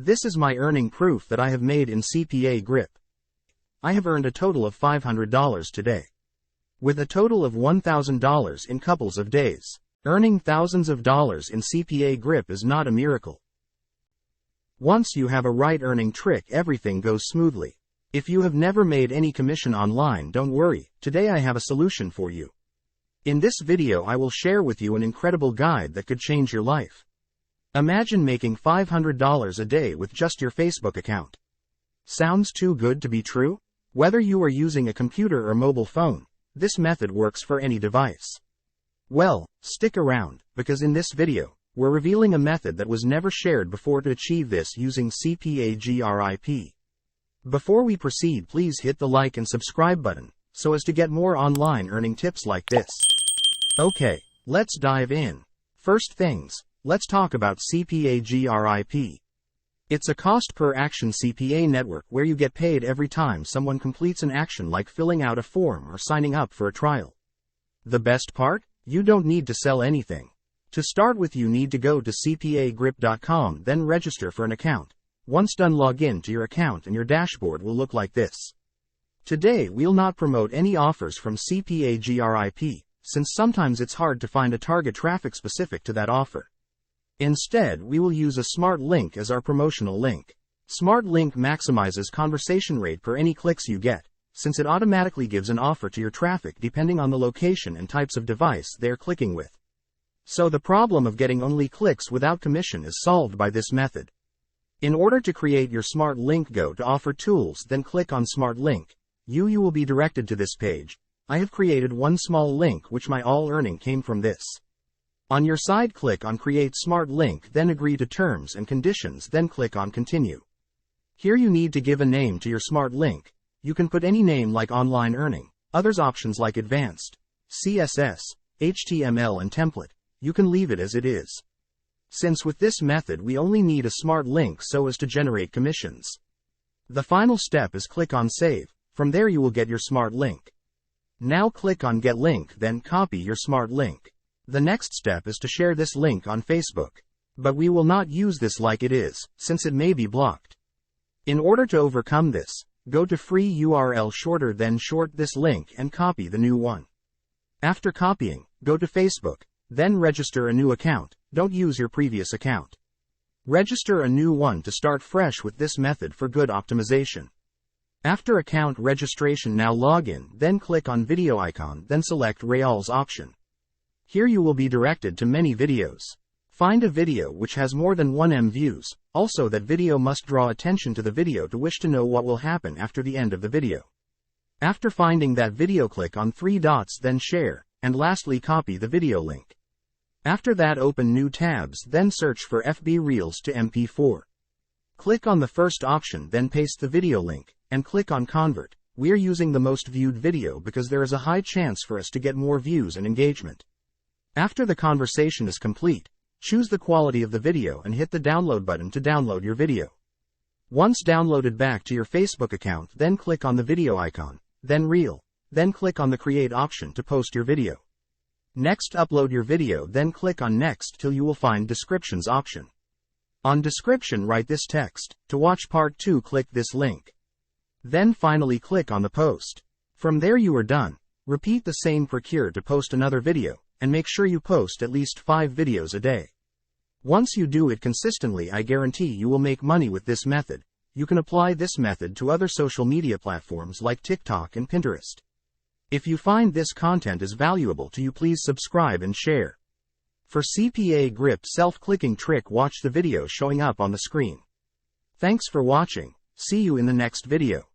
This is my earning proof that I have made in CPAgrip. I have earned a total of $500 today. With a total of $1,000 in couples of days. Earning thousands of dollars in CPAgrip is not a miracle. Once you have a right earning trick, everything goes smoothly. If you have never made any commission online, don't worry, today I have a solution for you. In this video I will share with you an incredible guide that could change your life. Imagine making $500 a day with just your Facebook account. Sounds too good to be true? Whether you are using a computer or mobile phone, this method works for any device. Well, stick around, because in this video, we're revealing a method that was never shared before to achieve this using CPAgrip. Before we proceed, please hit the like and subscribe button, so as to get more online earning tips like this. Okay, let's dive in. First things, let's talk about CPAgrip. It's a cost-per-action CPA network where you get paid every time someone completes an action like filling out a form or signing up for a trial. The best part? You don't need to sell anything. To start with, you need to go to CPAgrip.com, then register for an account. Once done, log in to your account and your dashboard will look like this. Today we'll not promote any offers from CPAgrip, since sometimes it's hard to find a target traffic specific to that offer. Instead, we will use a smart link as our promotional link. Smart link maximizes conversion rate per any clicks you get, since it automatically gives an offer to your traffic depending on the location and types of device they're clicking with. So the problem of getting only clicks without commission is solved by this method. In order to create your smart link, go to Offer Tools, then click on Smart Link. You will be directed to this page. I have created one small link which my all earning came from this. On your side, click on Create Smart Link, then agree to terms and conditions, then click on Continue. Here you need to give a name to your smart link. You can put any name like Online Earning, others options like Advanced, CSS, HTML and Template. You can leave it as it is. Since with this method we only need a smart link so as to generate commissions. The final step is click on Save. From there you will get your smart link. Now click on Get Link, then copy your smart link. The next step is to share this link on Facebook. But we will not use this like it is, since it may be blocked. In order to overcome this, go to Free URL Shorter, then short this link and copy the new one. After copying, go to Facebook, then register a new account. Don't use your previous account. Register a new one to start fresh with this method for good optimization. After account registration, now log in, then click on video icon, then select Reels option. Here you will be directed to many videos. Find a video which has more than 1M views. Also, that video must draw attention to the video to wish to know what will happen after the end of the video. After finding that video, click on 3 dots, then share, and lastly copy the video link. After that, open new tabs, then search for FB Reels to MP4. Click on the first option, then paste the video link, and click on Convert. We are using the most viewed video because there is a high chance for us to get more views and engagement. After the conversation is complete, choose the quality of the video and hit the download button to download your video. Once downloaded back to your Facebook account, then click on the video icon, then Reel, then click on the Create option to post your video. Next, upload your video, then click on Next till you will find Descriptions option. On Description, write this text. To watch part 2, click this link. Then finally click on the Post. From there you are done. Repeat the same procedure to post another video, and make sure you post at least 5 videos a day. Once you do it consistently, I guarantee you will make money with this method. You can apply this method to other social media platforms like TikTok and Pinterest. If you find this content is valuable to you, please subscribe and share. For CPAgrip self-clicking trick, watch the video showing up on the screen. Thanks for watching. See you in the next video.